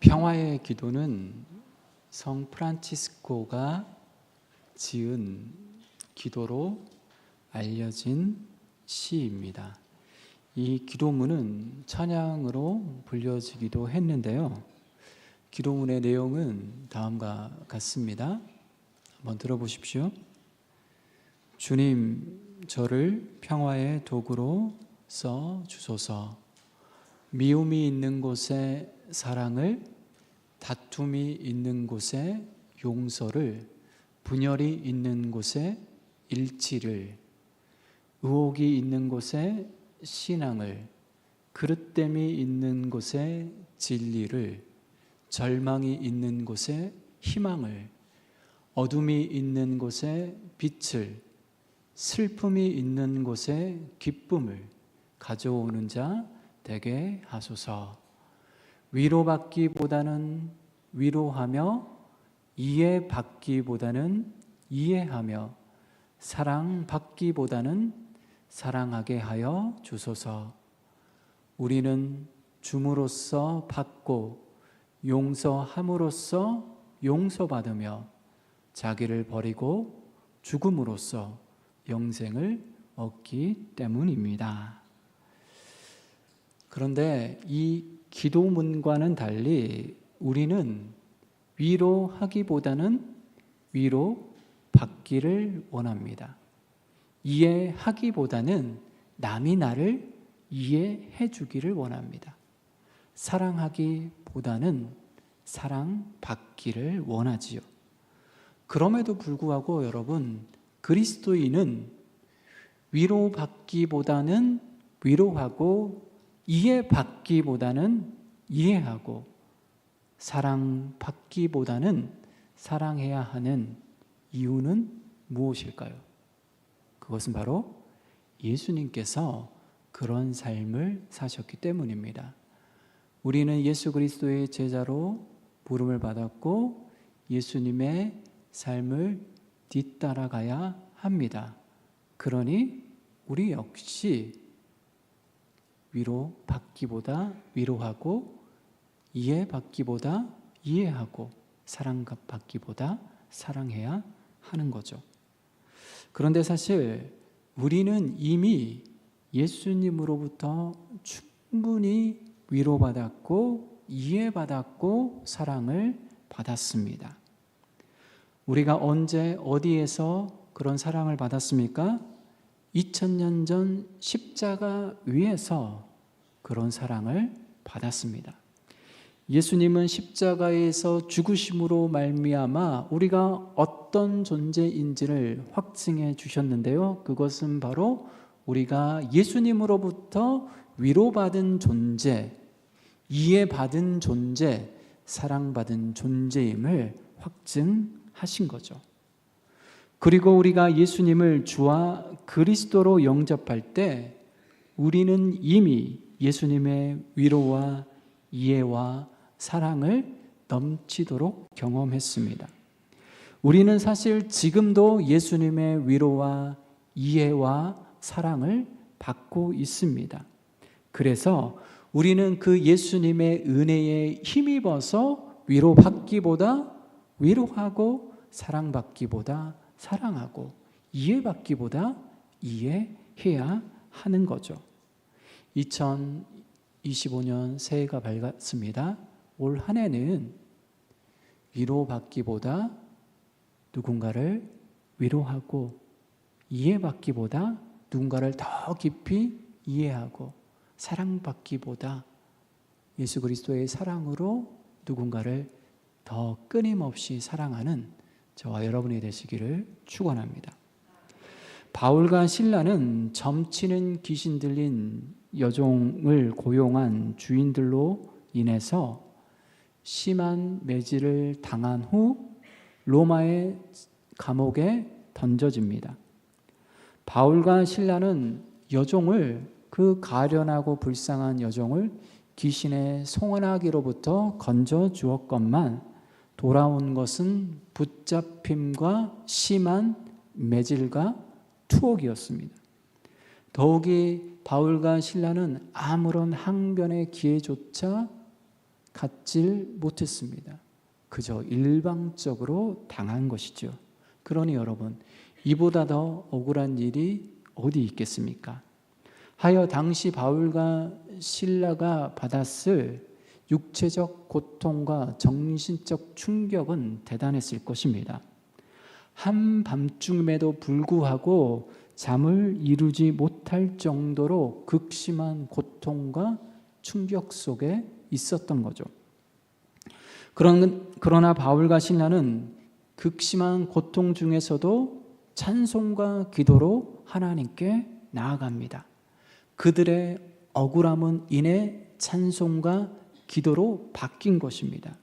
평화의 기도는 성 프란치스코가 지은 기도로 알려진 시입니다. 이 기도문은 찬양으로 불려지기도 했는데요. 기도문의 내용은 다음과 같습니다. 한번 들어보십시오. 주님, 저를 평화의 도구로 써 주소서. 미움이 있는 곳에 사랑을, 다툼이 있는 곳에 용서를, 분열이 있는 곳에 일치를, 의혹이 있는 곳에 신앙을, 그릇됨이 있는 곳에 진리를, 절망이 있는 곳에 희망을, 어둠이 있는 곳에 빛을, 슬픔이 있는 곳에 기쁨을 가져오는 자 되게 하소서. 위로받기보다는 위로하며, 이해받기보다는 이해하며, 사랑받기보다는 사랑하게 하여 주소서. 우리는 줌으로써 받고 용서함으로써 용서받으며, 자기를 버리고 죽음으로써 영생을 얻기 때문입니다. 그런데 이 기도문과는 달리 우리는 위로하기보다는 위로받기를 원합니다. 이해하기보다는 남이 나를 이해해 주기를 원합니다. 사랑하기보다는 사랑받기를 원하지요. 그럼에도 불구하고 여러분, 그리스도인은 위로받기보다는 위로하고, 이해받기보다는 이해하고, 사랑받기보다는 사랑해야 하는 이유는 무엇일까요? 그것은 바로 예수님께서 그런 삶을 사셨기 때문입니다. 우리는 예수 그리스도의 제자로 부름을 받았고 예수님의 삶을 뒤따라가야 합니다. 그러니 우리 역시 위로받기보다 위로하고, 이해받기보다 이해하고, 사랑받기보다 사랑해야 하는 거죠. 그런데 사실 우리는 이미 예수님으로부터 충분히 위로받았고 이해받았고 사랑을 받았습니다. 우리가 언제 어디에서 그런 사랑을 받았습니까? 2000년 전 십자가 위에서 그런 사랑을 받았습니다. 예수님은 십자가에서 죽으심으로 말미암아 우리가 어떤 존재인지를 확증해 주셨는데요. 그것은 바로 우리가 예수님으로부터 위로받은 존재, 이해받은 존재, 사랑받은 존재임을 확증하신 거죠. 그리고 우리가 예수님을 주와 그리스도로 영접할 때 우리는 이미 예수님의 위로와 이해와 사랑을 넘치도록 경험했습니다. 우리는 사실 지금도 예수님의 위로와 이해와 사랑을 받고 있습니다. 그래서 우리는 그 예수님의 은혜에 힘입어서 위로받기보다 위로하고, 사랑받기보다 사랑하고, 이해받기보다 이해해야 하는 거죠. 2025년 새해가 밝았습니다. 올 한 해는 위로받기보다 누군가를 위로하고, 이해받기보다 누군가를 더 깊이 이해하고, 사랑받기보다 예수 그리스도의 사랑으로 누군가를 더 끊임없이 사랑하는 저와 여러분이 되시기를 축원합니다. 바울과 실라는 점치는 귀신 들린 여종을 고용한 주인들로 인해서 심한 매질을 당한 후 로마의 감옥에 던져집니다. 바울과 실라는 여종을, 그 가련하고 불쌍한 여종을 귀신의 송환하기로부터 건져 주었건만 돌아온 것은 붙잡힘과 심한 매질과 투옥이었습니다. 더욱이 바울과 실라는 아무런 항변의 기회조차 갖질 못했습니다. 그저 일방적으로 당한 것이죠. 그러니 여러분, 이보다 더 억울한 일이 어디 있겠습니까? 하여 당시 바울과 실라가 받았을 육체적 고통과 정신적 충격은 대단했을 것입니다. 한밤중임에도 불구하고 잠을 이루지 못할 정도로 극심한 고통과 충격 속에 있었던 거죠. 그러나 바울과 실라는 극심한 고통 중에서도 찬송과 기도로 하나님께 나아갑니다. 그들의 억울함은 이내 찬송과 기도로 바뀐 것입니다.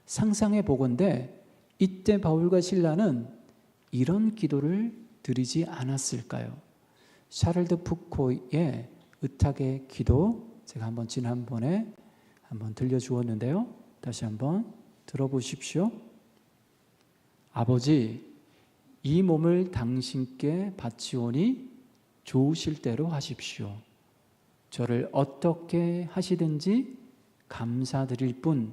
상상해 보건대 이때 바울과 실라는 이런 기도를 드리지 않았을까요? 샤를드 푸코의 의탁의 기도, 제가 한번 지난번에 한번 들려주었는데요. 다시 한번 들어보십시오. 아버지, 이 몸을 당신께 바치오니 좋으실 대로 하십시오. 저를 어떻게 하시든지 감사드릴 뿐,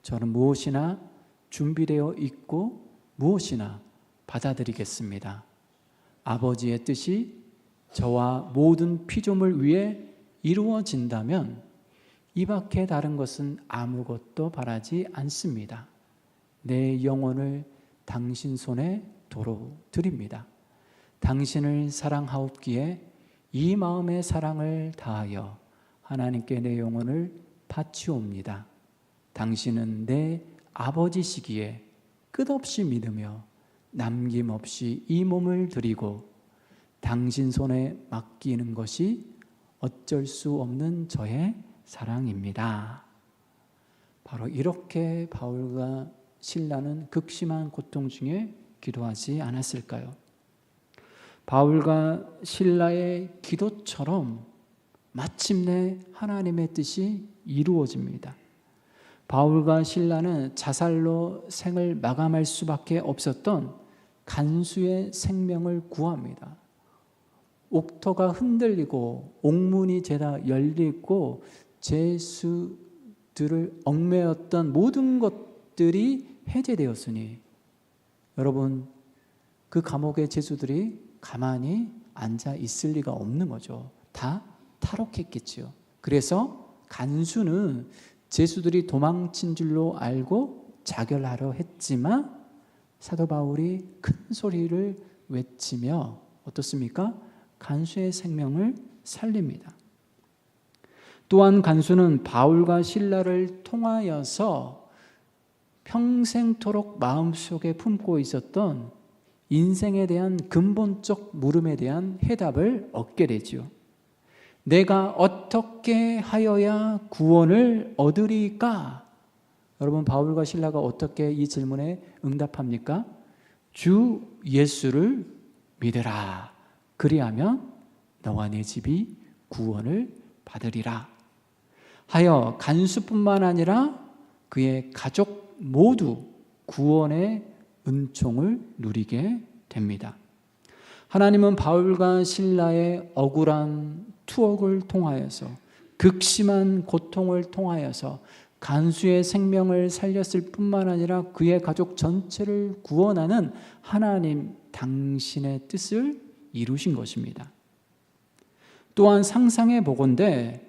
저는 무엇이나 준비되어 있고 무엇이나 받아들이겠습니다. 아버지의 뜻이 저와 모든 피조물 위에 이루어진다면 이 밖에 다른 것은 아무것도 바라지 않습니다. 내 영혼을 당신 손에 도로 드립니다. 당신을 사랑하옵기에 이 마음의 사랑을 다하여 하나님께 내 영혼을 바치옵니다. 당신은 내 아버지시기에 끝없이 믿으며 남김없이 이 몸을 드리고 당신 손에 맡기는 것이 어쩔 수 없는 저의 사랑입니다. 바로 이렇게 바울과 실라는 극심한 고통 중에 기도하지 않았을까요? 바울과 실라의 기도처럼 마침내 하나님의 뜻이 이루어집니다. 바울과 실라는 자살로 생을 마감할 수밖에 없었던 간수의 생명을 구합니다. 옥토가 흔들리고 옥문이 죄다 열리고 죄수들을 얽매였던 모든 것들이 해제되었으니 여러분, 그 감옥의 죄수들이 가만히 앉아 있을 리가 없는 거죠. 다 탈옥했겠지요. 그래서 간수는 죄수들이 도망친 줄로 알고 자결하려 했지만 사도 바울이 큰 소리를 외치며 어떻습니까? 간수의 생명을 살립니다. 또한 간수는 바울과 실라를 통하여서 평생토록 마음속에 품고 있었던 인생에 대한 근본적 물음에 대한 해답을 얻게 되죠. 내가 어떻게 하여야 구원을 얻으리까? 여러분, 바울과 실라가 어떻게 이 질문에 응답합니까? 주 예수를 믿으라. 그리하면 너와 내 집이 구원을 받으리라. 하여 간수뿐만 아니라 그의 가족 모두 구원의 은총을 누리게 됩니다. 하나님은 바울과 실라의 억울한 투옥을 통하여서 극심한 고통을 통하여서 간수의 생명을 살렸을 뿐만 아니라 그의 가족 전체를 구원하는 하나님 당신의 뜻을 이루신 것입니다. 또한 상상해 보건대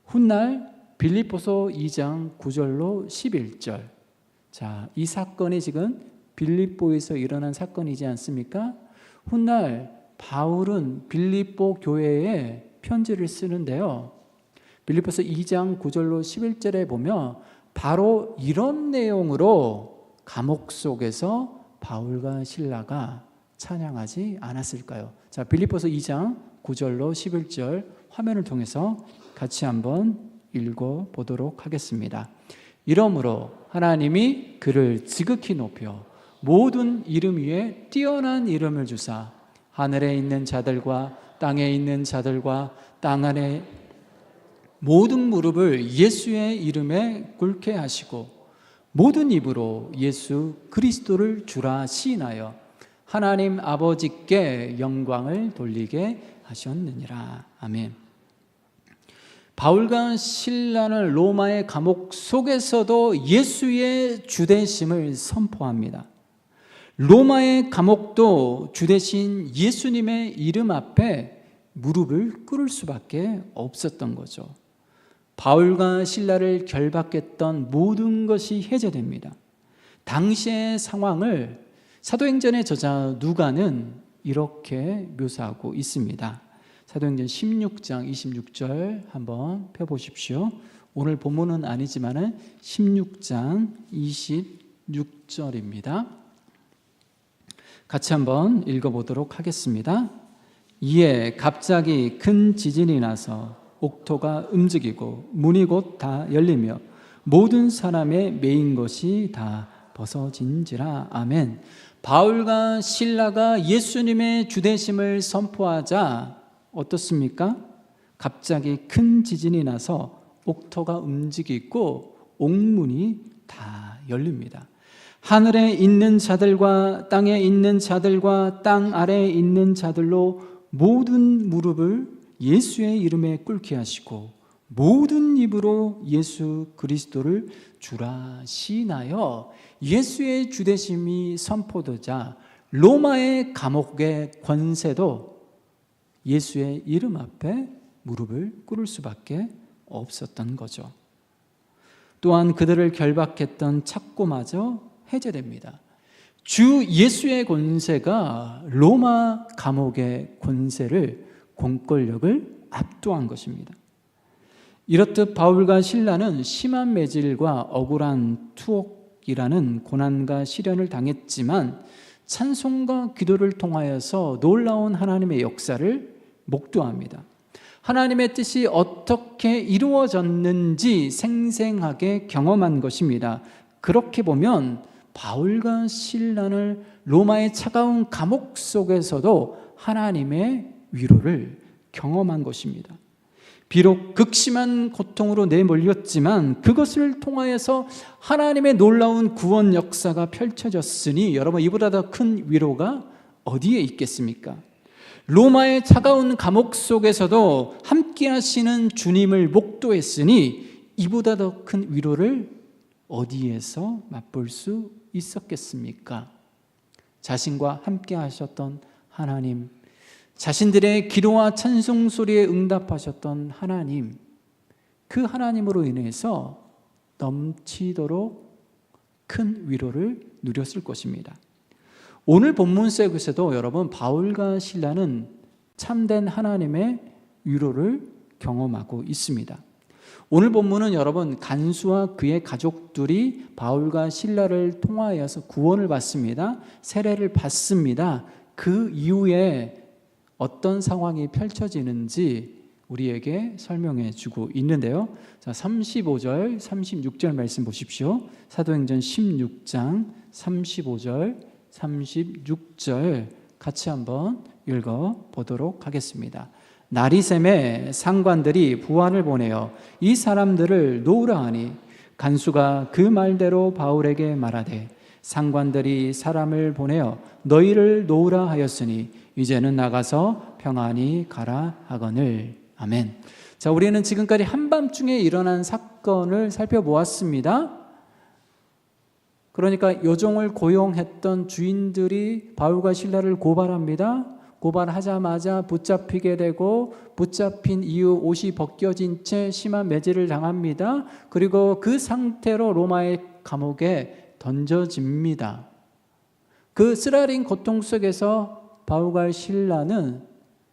훗날 빌립보서 2장 9절로 11절, 자, 이 사건이 지금 빌립보에서 일어난 사건이지 않습니까? 훗날 바울은 빌립보 교회에 편지를 쓰는데요. 빌립보서 2장 9절로 11절에 보면 바로 이런 내용으로 감옥 속에서 바울과 실라가 찬양하지 않았을까요? 자, 빌립보서 2장 9절로 11절 화면을 통해서 같이 한번 읽어보도록 하겠습니다. 이러므로 하나님이 그를 지극히 높여 모든 이름 위에 뛰어난 이름을 주사 하늘에 있는 자들과 땅에 있는 자들과 땅 안에 모든 무릎을 예수의 이름에 꿇게 하시고 모든 입으로 예수 그리스도를 주라 시인하여 하나님 아버지께 영광을 돌리게 하셨느니라. 아멘. 바울과 실라는 로마의 감옥 속에서도 예수의 주되심을 선포합니다. 로마의 감옥도 주되신 예수님의 이름 앞에 무릎을 꿇을 수밖에 없었던 거죠. 바울과 실라를 결박했던 모든 것이 해제됩니다. 당시의 상황을 사도행전의 저자 누가는 이렇게 묘사하고 있습니다. 사도행전 16장 26절 한번 펴보십시오. 오늘 본문은 아니지만 16장 26절입니다. 같이 한번 읽어보도록 하겠습니다. 이에 갑자기 큰 지진이 나서 옥토가 움직이고 문이 곧 다 열리며 모든 사람의 매인 것이 다 벗어진지라. 아멘. 바울과 실라가 예수님의 주되심을 선포하자 어떻습니까? 갑자기 큰 지진이 나서 옥토가 움직이고 옥문이 다 열립니다. 하늘에 있는 자들과 땅에 있는 자들과 땅 아래에 있는 자들로 모든 무릎을 예수의 이름에 꿇게 하시고 모든 입으로 예수 그리스도를 주라 시인하여 예수의 주되심이 선포되자 로마의 감옥의 권세도 예수의 이름 앞에 무릎을 꿇을 수밖에 없었던 거죠. 또한 그들을 결박했던 착고마저 해제됩니다. 주 예수의 권세가 로마 감옥의 권세를 공권력을 압도한 것입니다. 이렇듯 바울과 실라는 심한 매질과 억울한 투옥이라는 고난과 시련을 당했지만 찬송과 기도를 통하여서 놀라운 하나님의 역사를 목도합니다. 하나님의 뜻이 어떻게 이루어졌는지 생생하게 경험한 것입니다. 그렇게 보면 바울과 실라는 로마의 차가운 감옥 속에서도 하나님의 위로를 경험한 것입니다. 비록 극심한 고통으로 내몰렸지만 그것을 통하여서 하나님의 놀라운 구원 역사가 펼쳐졌으니 여러분, 이보다 더 큰 위로가 어디에 있겠습니까? 로마의 차가운 감옥 속에서도 함께 하시는 주님을 목도했으니 이보다 더 큰 위로를 어디에서 맛볼 수 있었겠습니까? 자신과 함께 하셨던 하나님, 자신들의 기도와 찬송 소리에 응답하셨던 하나님, 그 하나님으로 인해서 넘치도록 큰 위로를 누렸을 것입니다. 오늘 본문 속에서도 여러분, 바울과 실라는 참된 하나님의 위로를 경험하고 있습니다. 오늘 본문은 여러분, 간수와 그의 가족들이 바울과 실라를 통하여서 구원을 받습니다. 세례를 받습니다. 그 이후에 어떤 상황이 펼쳐지는지 우리에게 설명해 주고 있는데요. 자, 35절, 36절 말씀 보십시오. 사도행전 16장 35절, 36절 같이 한번 읽어보도록 하겠습니다. 나리샘의 상관들이 부하를 보내어 이 사람들을 놓으라 하니 간수가 그 말대로 바울에게 말하되 상관들이 사람을 보내어 너희를 놓으라 하였으니 이제는 나가서 평안히 가라 하거늘. 아멘. 자, 우리는 지금까지 한밤중에 일어난 사건을 살펴보았습니다. 그러니까 요종을 고용했던 주인들이 바울과 실라를 고발합니다. 고발하자마자 붙잡히게 되고 붙잡힌 이후 옷이 벗겨진 채 심한 매질을 당합니다. 그리고 그 상태로 로마의 감옥에 던져집니다. 그 쓰라린 고통 속에서 바울과 실라는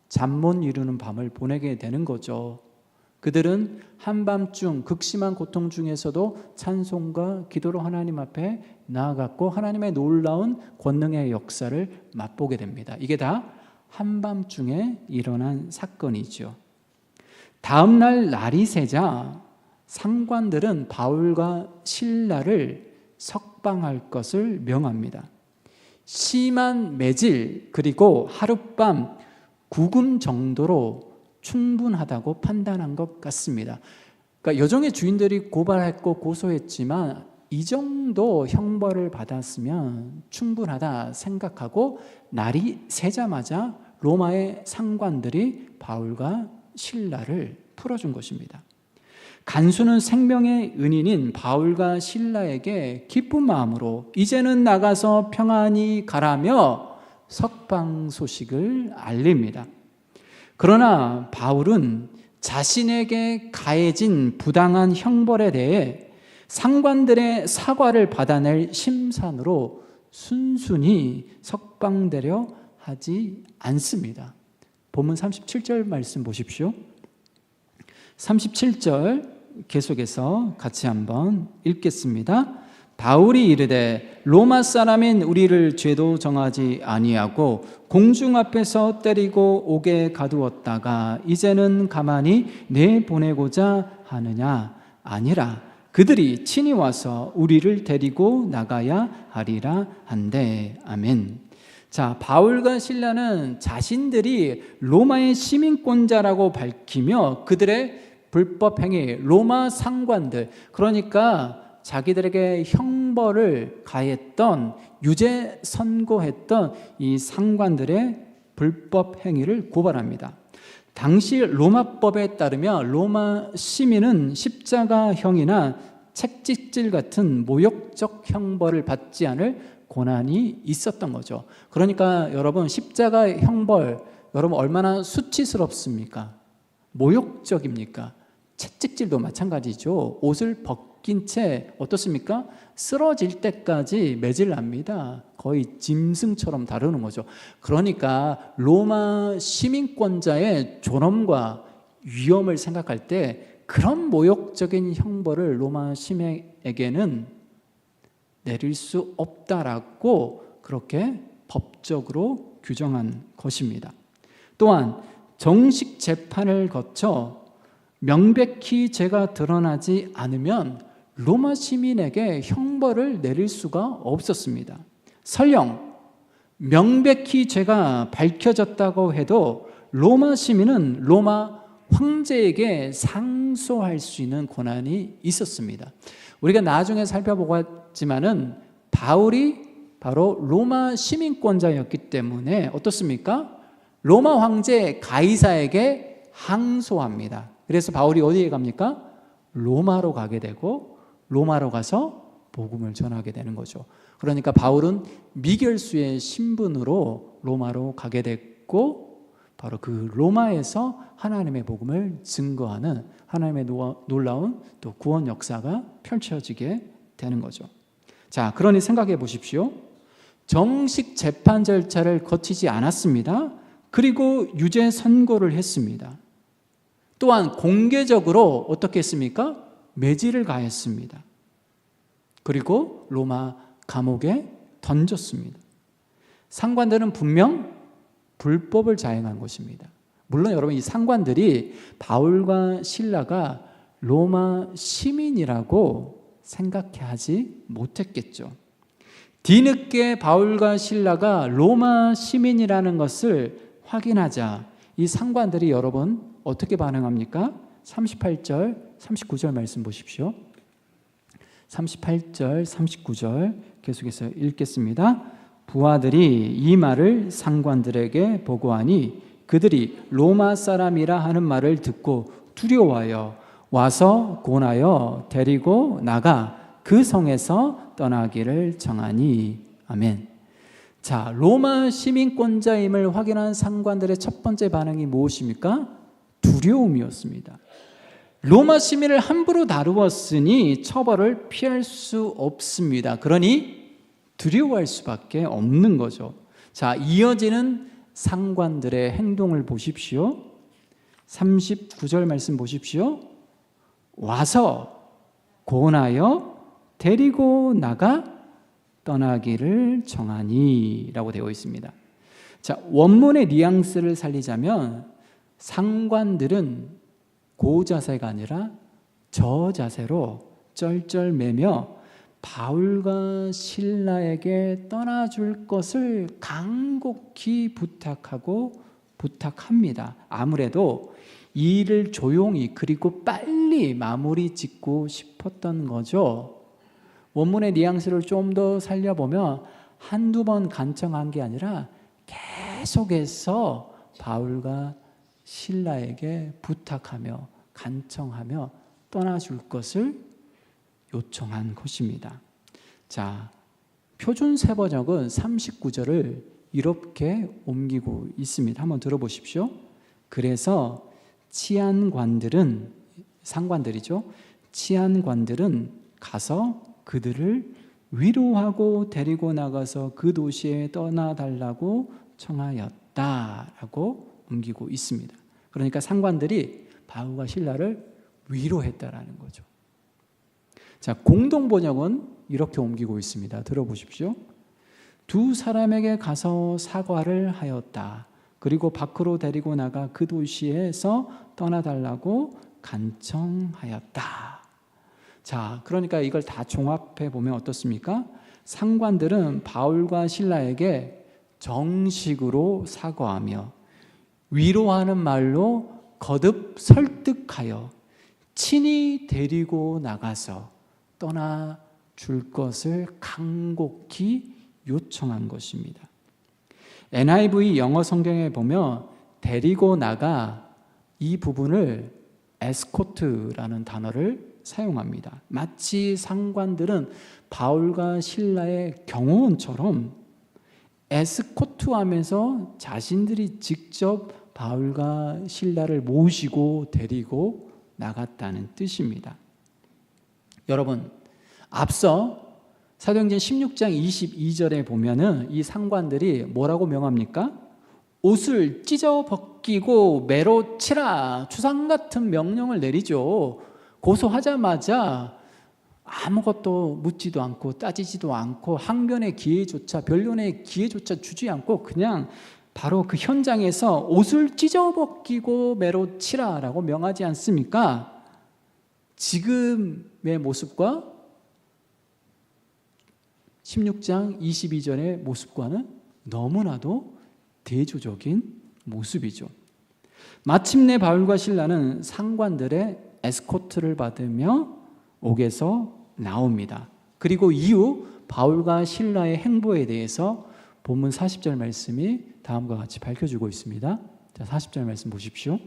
잠 못 이루는 밤을 보내게 되는 거죠. 그들은 한밤중 극심한 고통 중에서도 찬송과 기도로 하나님 앞에 나아갔고 하나님의 놀라운 권능의 역사를 맛보게 됩니다. 이게 다 한밤중에 일어난 사건이죠. 다음 날 날이 새자 상관들은 바울과 실라를 석방할 것을 명합니다. 심한 매질 그리고 하룻밤 구금 정도로 충분하다고 판단한 것 같습니다. 그러니까 여종의 주인들이 고발했고 고소했지만 이 정도 형벌을 받았으면 충분하다 생각하고 날이 새자마자 로마의 상관들이 바울과 실라를 풀어준 것입니다. 간수는 생명의 은인인 바울과 실라에게 기쁜 마음으로 이제는 나가서 평안히 가라며 석방 소식을 알립니다. 그러나 바울은 자신에게 가해진 부당한 형벌에 대해 상관들의 사과를 받아낼 심산으로 순순히 석방되려 하지 않습니다. 본문 37절 말씀 보십시오. 37절 계속해서 같이 한번 읽겠습니다. 바울이 이르되 로마 사람인 우리를 죄도 정하지 아니하고 공중 앞에서 때리고 옥에 가두었다가 이제는 가만히 내보내고자 하느냐? 아니라 그들이 친히 와서 우리를 데리고 나가야 하리라 한대. 아멘. 자, 바울과 실라는 자신들이 로마의 시민권자라고 밝히며 그들의 불법 행위, 로마 상관들, 그러니까 자기들에게 형벌을 가했던, 유죄 선고했던 이 상관들의 불법 행위를 고발합니다. 당시 로마법에 따르면 로마 시민은 십자가형이나 채찍질 같은 모욕적 형벌을 받지 않을 고난이 있었던 거죠. 그러니까 여러분, 십자가 형벌 여러분 얼마나 수치스럽습니까? 모욕적입니까? 채찍질도 마찬가지죠. 옷을 벗긴 채 어떻습니까? 쓰러질 때까지 매질납니다. 거의 짐승처럼 다루는 거죠. 그러니까 로마 시민권자의 존엄과 위엄을 생각할 때 그런 모욕적인 형벌을 로마 시민에게는 내릴 수 없다라고 그렇게 법적으로 규정한 것입니다. 또한 정식 재판을 거쳐 명백히 죄가 드러나지 않으면 로마 시민에게 형벌을 내릴 수가 없었습니다. 설령 명백히 죄가 밝혀졌다고 해도 로마 시민은 로마 황제에게 상소할 수 있는 권한이 있었습니다. 우리가 나중에 살펴보겠지만은 바울이 바로 로마 시민권자였기 때문에 어떻습니까? 로마 황제 가이사에게 항소합니다. 그래서 바울이 어디에 갑니까? 로마로 가게 되고 로마로 가서 복음을 전하게 되는 거죠. 그러니까 바울은 미결수의 신분으로 로마로 가게 됐고 바로 그 로마에서 하나님의 복음을 증거하는 하나님의 놀라운 또 구원 역사가 펼쳐지게 되는 거죠. 자, 그러니 생각해 보십시오. 정식 재판 절차를 거치지 않았습니다. 그리고 유죄 선고를 했습니다. 또한 공개적으로 어떻게 했습니까? 매질을 가했습니다. 그리고 로마 감옥에 던졌습니다. 상관들은 분명 불법을 자행한 것입니다. 물론 여러분, 이 상관들이 바울과 실라가 로마 시민이라고 생각하지 못했겠죠. 뒤늦게 바울과 실라가 로마 시민이라는 것을 확인하자 이 상관들이 여러분 어떻게 반응합니까? 38절, 39절 말씀 보십시오. 38절, 39절 계속해서 읽겠습니다. 부하들이 이 말을 상관들에게 보고하니 그들이 로마 사람이라 하는 말을 듣고 두려워하여 와서 고나여 데리고 나가 그 성에서 떠나기를 정하니. 아멘. 자, 로마 시민권자임을 확인한 상관들의 첫 번째 반응이 무엇입니까? 두려움이었습니다. 로마 시민을 함부로 다루었으니 처벌을 피할 수 없습니다. 그러니 두려워할 수밖에 없는 거죠. 자, 이어지는 상관들의 행동을 보십시오. 39절 말씀 보십시오. 와서 고나여 데리고 나가 떠나기를 정하니 라고 되어 있습니다. 자, 원문의 뉘앙스를 살리자면 상관들은 고자세가 아니라 저자세로 쩔쩔매며 바울과 실라에게 떠나줄 것을 간곡히 부탁합니다. 아무래도 이 일을 조용히 그리고 빨리 마무리 짓고 싶었던 거죠. 원문의 뉘앙스를 좀 더 살려보면 한두 번 간청한 게 아니라 계속해서 바울과 실라에게 부탁하며 간청하며 떠나줄 것을 요청한 것입니다. 자, 표준 세번역은 39절을 이렇게 옮기고 있습니다. 한번 들어보십시오. 그래서 치안관들은, 상관들이죠. 치안관들은 가서 그들을 위로하고 데리고 나가서 그 도시에 떠나달라고 청하였다라고 옮기고 있습니다. 그러니까 상관들이 바울과 실라를 위로했다라는 거죠. 자, 공동번역은 이렇게 옮기고 있습니다. 들어보십시오. 두 사람에게 가서 사과를 하였다. 그리고 밖으로 데리고 나가 그 도시에서 떠나달라고 간청하였다. 자, 그러니까 이걸 다 종합해 보면 어떻습니까? 상관들은 바울과 실라에게 정식으로 사과하며 위로하는 말로 거듭 설득하여 친히 데리고 나가서 떠나 줄 것을 간곡히 요청한 것입니다. NIV 영어 성경에 보면 데리고 나가 이 부분을 에스코트라는 단어를 사용합니다. 마치 상관들은 바울과 실라의 경호원처럼 에스코트하면서 자신들이 직접 바울과 실라를 모시고 데리고 나갔다는 뜻입니다. 여러분, 앞서 사도행전 16장 22절에 보면은 이 상관들이 뭐라고 명합니까? 옷을 찢어 벗기고 매로 치라, 추상 같은 명령을 내리죠. 고소하자마자 아무것도 묻지도 않고 따지지도 않고 항변의 기회조차, 변론의 기회조차 주지 않고 그냥 바로 그 현장에서 옷을 찢어 벗기고 매로 치라라고 명하지 않습니까? 지금의 모습과 16장 22절의 모습과는 너무나도 대조적인 모습이죠. 마침내 바울과 실라는 상관들의 에스코트를 받으며 옥에서 나옵니다. 그리고 이후 바울과 실라의 행보에 대해서 본문 40절 말씀이 다음과 같이 밝혀주고 있습니다. 자, 40절 말씀 보십시오.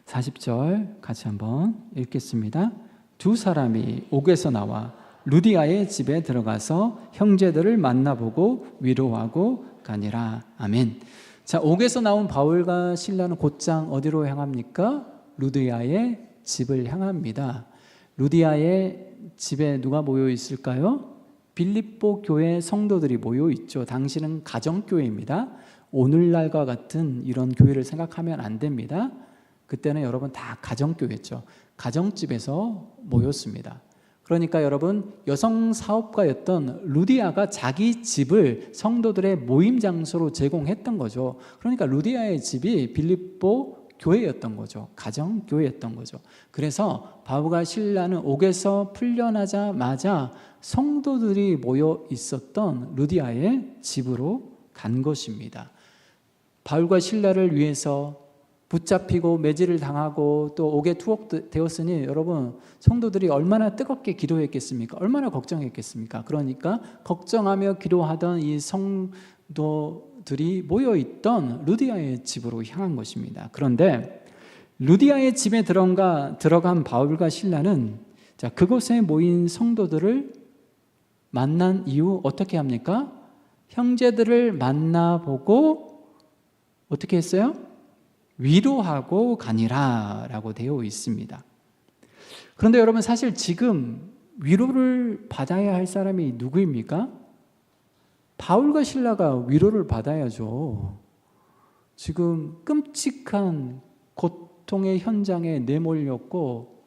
40절 같이 한번 읽겠습니다. 두 사람이 옥에서 나와 루디아의 집에 들어가서 형제들을 만나보고 위로하고 가니라. 아멘. 자, 옥에서 나온 바울과 실라는 곧장 어디로 향합니까? 루디아의 집을 향합니다. 루디아의 집에 누가 모여 있을까요? 빌립보 교회 성도들이 모여 있죠. 당시는 가정교회입니다. 오늘날과 같은 이런 교회를 생각하면 안 됩니다. 그때는 여러분 다 가정교회죠. 가정집에서 모였습니다. 그러니까 여러분, 여성 사업가였던 루디아가 자기 집을 성도들의 모임 장소로 제공했던 거죠. 그러니까 루디아의 집이 빌립보 교회였던 거죠. 가정교회였던 거죠. 그래서 바울과 실라는 옥에서 풀려나자마자 성도들이 모여 있었던 루디아의 집으로 간 것입니다. 바울과 실라를 위해서 붙잡히고 매질을 당하고 또 옥에 투옥되었으니 여러분, 성도들이 얼마나 뜨겁게 기도했겠습니까? 얼마나 걱정했겠습니까? 그러니까 걱정하며 기도하던 이 성도들이 모여있던 루디아의 집으로 향한 것입니다. 그런데 루디아의 집에 들어간 바울과 실라는 자, 그곳에 모인 성도들을 만난 이후 어떻게 합니까? 형제들을 만나보고 어떻게 했어요? 위로하고 가니라 라고 되어 있습니다. 그런데 여러분, 사실 지금 위로를 받아야 할 사람이 누구입니까? 바울과 실라가 위로를 받아야죠. 지금 끔찍한 고통의 현장에 내몰렸고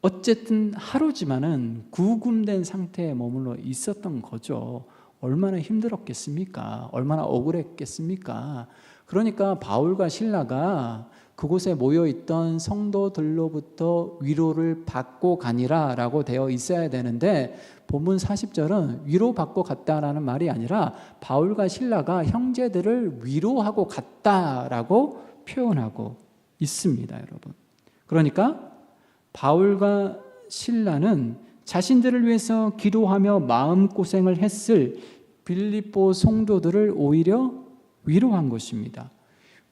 어쨌든 하루지만은 구금된 상태에 머물러 있었던 거죠. 얼마나 힘들었겠습니까? 얼마나 억울했겠습니까? 그러니까 바울과 실라가 그곳에 모여있던 성도들로부터 위로를 받고 가니라 라고 되어 있어야 되는데 본문 40절은 위로받고 갔다라는 말이 아니라 바울과 실라가 형제들을 위로하고 갔다라고 표현하고 있습니다, 여러분. 그러니까 바울과 실라는 자신들을 위해서 기도하며 마음고생을 했을 빌립보 성도들을 오히려 위로한 것입니다.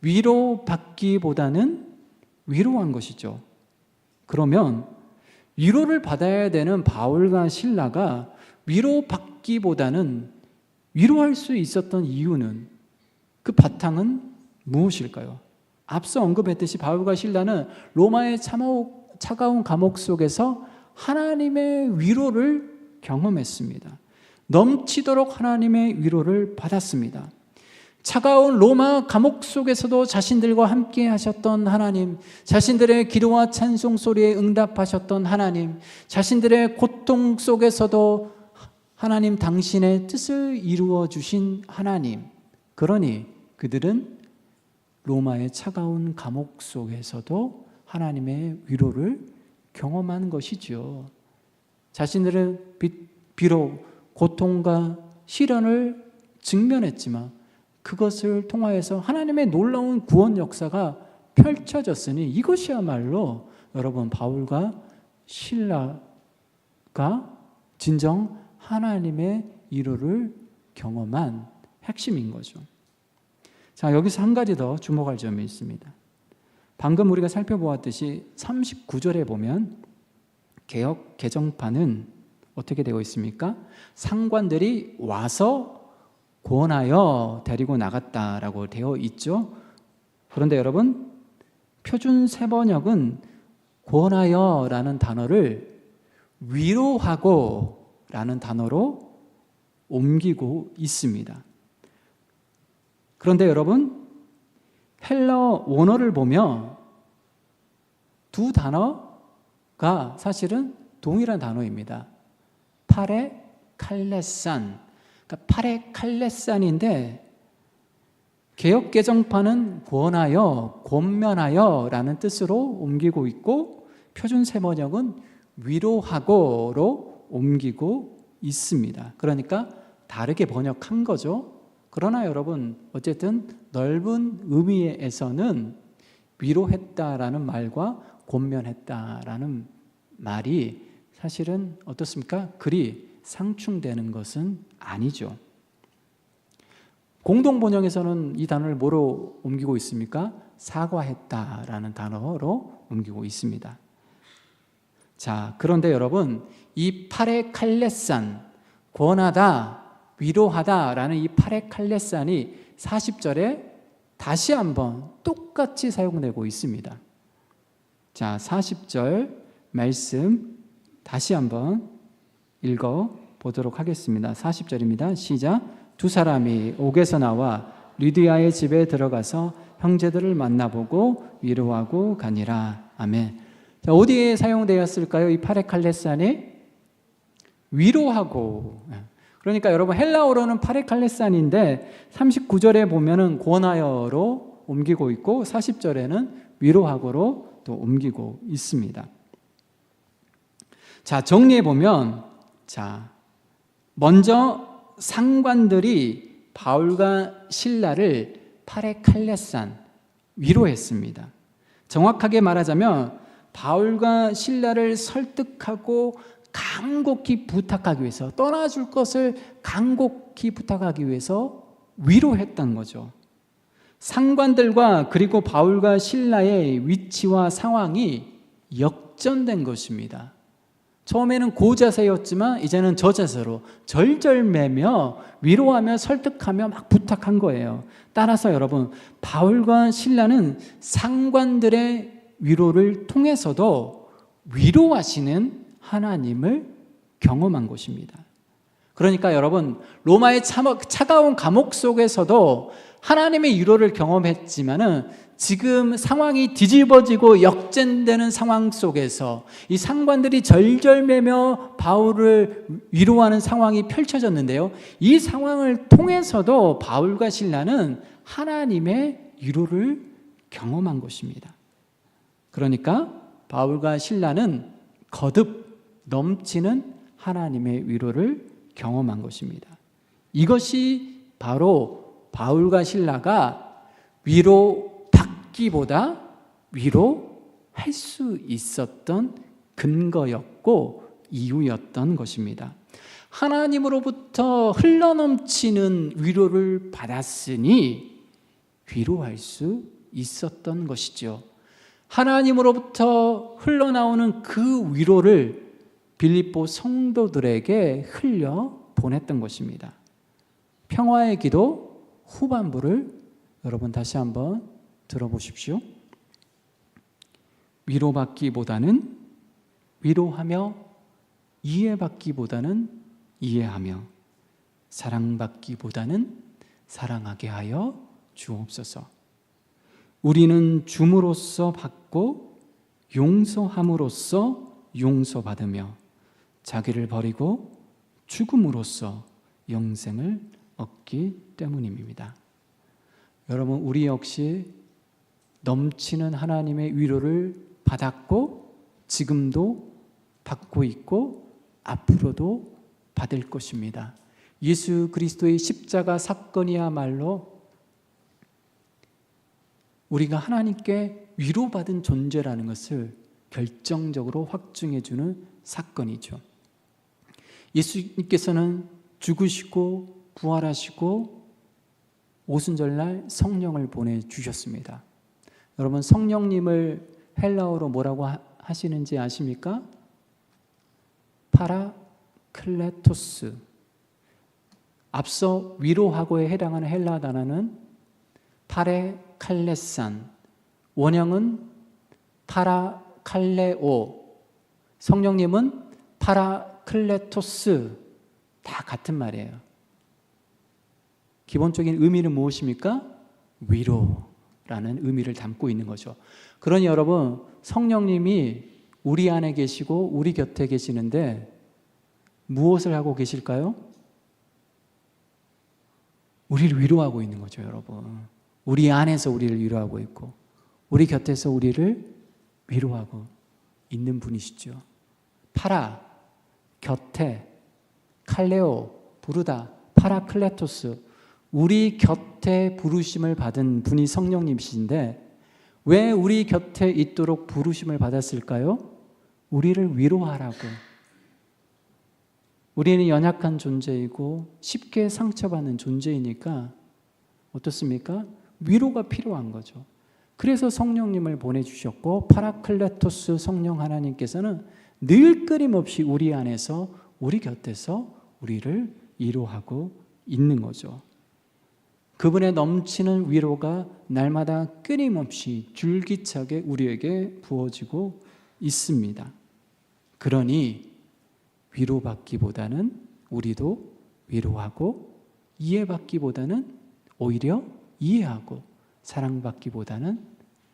위로받기보다는 위로한 것이죠. 그러면 위로를 받아야 되는 바울과 실라가 위로받기보다는 위로할 수 있었던 이유는, 그 바탕은 무엇일까요? 앞서 언급했듯이 바울과 실라는 로마의 차가운 감옥 속에서 하나님의 위로를 경험했습니다. 넘치도록 하나님의 위로를 받았습니다. 차가운 로마 감옥 속에서도 자신들과 함께 하셨던 하나님, 자신들의 기도와 찬송 소리에 응답하셨던 하나님, 자신들의 고통 속에서도 하나님 당신의 뜻을 이루어 주신 하나님, 그러니 그들은 로마의 차가운 감옥 속에서도 하나님의 위로를 경험한 것이죠. 자신들은 비록 고통과 시련을 직면했지만 그것을 통하여서 하나님의 놀라운 구원 역사가 펼쳐졌으니 이것이야말로 여러분 바울과 실라가 진정 하나님의 위로를 경험한 핵심인 거죠. 자, 여기서 한 가지 더 주목할 점이 있습니다. 방금 우리가 살펴보았듯이 39절에 보면 개역 개정판은 어떻게 되어 있습니까? 상관들이 와서 권하여 데리고 나갔다라고 되어 있죠. 그런데 여러분, 표준 세번역은 권하여라는 단어를 위로하고라는 단어로 옮기고 있습니다. 그런데 여러분, 헬러 원어를 보면 두 단어가 사실은 동일한 단어입니다. 파레칼레산, 그러니까 파레칼레산인데 개역 개정판은 권하여, 권면하여라는 뜻으로 옮기고 있고 표준 세번역은 위로하고로 옮기고 있습니다. 그러니까 다르게 번역한 거죠. 그러나 여러분, 어쨌든 넓은 의미에서는 위로했다라는 말과 권면했다라는 말이 사실은 어떻습니까? 그리 상충되는 것은 아니죠. 공동 번역에서는 이 단어를 뭐로 옮기고 있습니까? 사과했다라는 단어로 옮기고 있습니다. 자, 그런데 여러분, 이 파레칼레산, 권하다, 위로하다라는 이 파레칼레산이 40절에 다시 한번 똑같이 사용되고 있습니다. 자, 40절 말씀 다시 한번 읽어 보도록 하겠습니다. 40절입니다. 시작. 두 사람이 옥에서 나와 리디아의 집에 들어가서 형제들을 만나보고 위로하고 가니라. 아멘. 자, 어디에 사용되었을까요? 이 파레칼레산이 위로하고. 그러니까 여러분, 헬라어로는 파레칼레산인데 39절에 보면은 권하여로 옮기고 있고 40절에는 위로하고로 또 옮기고 있습니다. 자, 정리해 보면, 자, 먼저 상관들이 바울과 실라를 파레칼레산, 위로했습니다. 정확하게 말하자면 바울과 실라를 설득하고 간곡히 부탁하기 위해서, 떠나줄 것을 간곡히 부탁하기 위해서 위로했던 거죠. 상관들과 그리고 바울과 실라의 위치와 상황이 역전된 것입니다. 처음에는 고자세였지만 이제는 저자세로 절절매며 위로하며 설득하며 막 부탁한 거예요. 따라서 여러분, 바울과 실라는 상관들의 위로를 통해서도 위로하시는 하나님을 경험한 것입니다. 그러니까 여러분, 로마의 차가운 감옥 속에서도 하나님의 위로를 경험했지만은 지금 상황이 뒤집어지고 역전되는 상황 속에서 이 상관들이 절절매며 바울을 위로하는 상황이 펼쳐졌는데요. 이 상황을 통해서도 바울과 실라는 하나님의 위로를 경험한 것입니다. 그러니까 바울과 실라는 거듭 넘치는 하나님의 위로를 경험한 것입니다. 이것이 바로 바울과 실라가 위로받기보다 위로할 수 있었던 근거였고 이유였던 것입니다. 하나님으로부터 흘러넘치는 위로를 받았으니 위로할 수 있었던 것이죠. 하나님으로부터 흘러나오는 그 위로를 빌립보 성도들에게 흘려 보냈던 것입니다. 평화의 기도 후반부를 여러분 다시 한번 들어보십시오. 위로받기보다는 위로하며, 이해받기보다는 이해하며, 사랑받기보다는 사랑하게 하여 주옵소서. 우리는 줌으로써 받고 용서함으로써 용서받으며 자기를 버리고 죽음으로써 영생을 얻기 때문입니다. 여러분, 우리 역시 넘치는 하나님의 위로를 받았고 지금도 받고 있고 앞으로도 받을 것입니다. 예수 그리스도의 십자가 사건이야말로 우리가 하나님께 위로받은 존재라는 것을 결정적으로 확증해 주는 사건이죠. 예수님께서는 죽으시고 부활하시고 오순절날 성령을 보내주셨습니다. 여러분, 성령님을 헬라어로 뭐라고 하시는지 아십니까? 파라클레토스. 앞서 위로하고에 해당하는 헬라 단어는 파레칼레산, 원형은 파라칼레오, 성령님은 파라클레토스, 다 같은 말이에요. 기본적인 의미는 무엇입니까? 위로라는 의미를 담고 있는 거죠. 그러니 여러분, 성령님이 우리 안에 계시고 우리 곁에 계시는데 무엇을 하고 계실까요? 우리를 위로하고 있는 거죠, 여러분. 우리 안에서 우리를 위로하고 있고 우리 곁에서 우리를 위로하고 있는 분이시죠. 파라, 곁에, 칼레오, 부르다, 파라클레토스, 우리 곁에 부르심을 받은 분이 성령님이신데 왜 우리 곁에 있도록 부르심을 받았을까요? 우리를 위로하라고. 우리는 연약한 존재이고 쉽게 상처받는 존재이니까 어떻습니까? 위로가 필요한 거죠. 그래서 성령님을 보내주셨고 파라클레토스 성령 하나님께서는 늘 끊임없이 우리 안에서 우리 곁에서 우리를 위로하고 있는 거죠. 그분의 넘치는 위로가 날마다 끊임없이 줄기차게 우리에게 부어지고 있습니다. 그러니 위로받기보다는 우리도 위로하고 이해받기보다는 오히려 이해하고 사랑받기보다는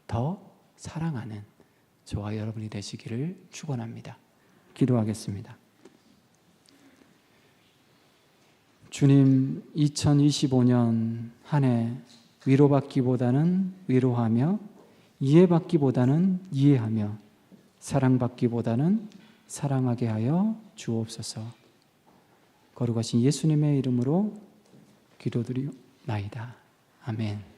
더 사랑하는 저와 여러분이 되시기를 축원합니다. 기도하겠습니다. 주님, 2025년 한 해 위로받기보다는 위로하며 이해받기보다는 이해하며 사랑받기보다는 사랑하게 하여 주옵소서. 거룩하신 예수님의 이름으로 기도드리옵나이다. 아멘.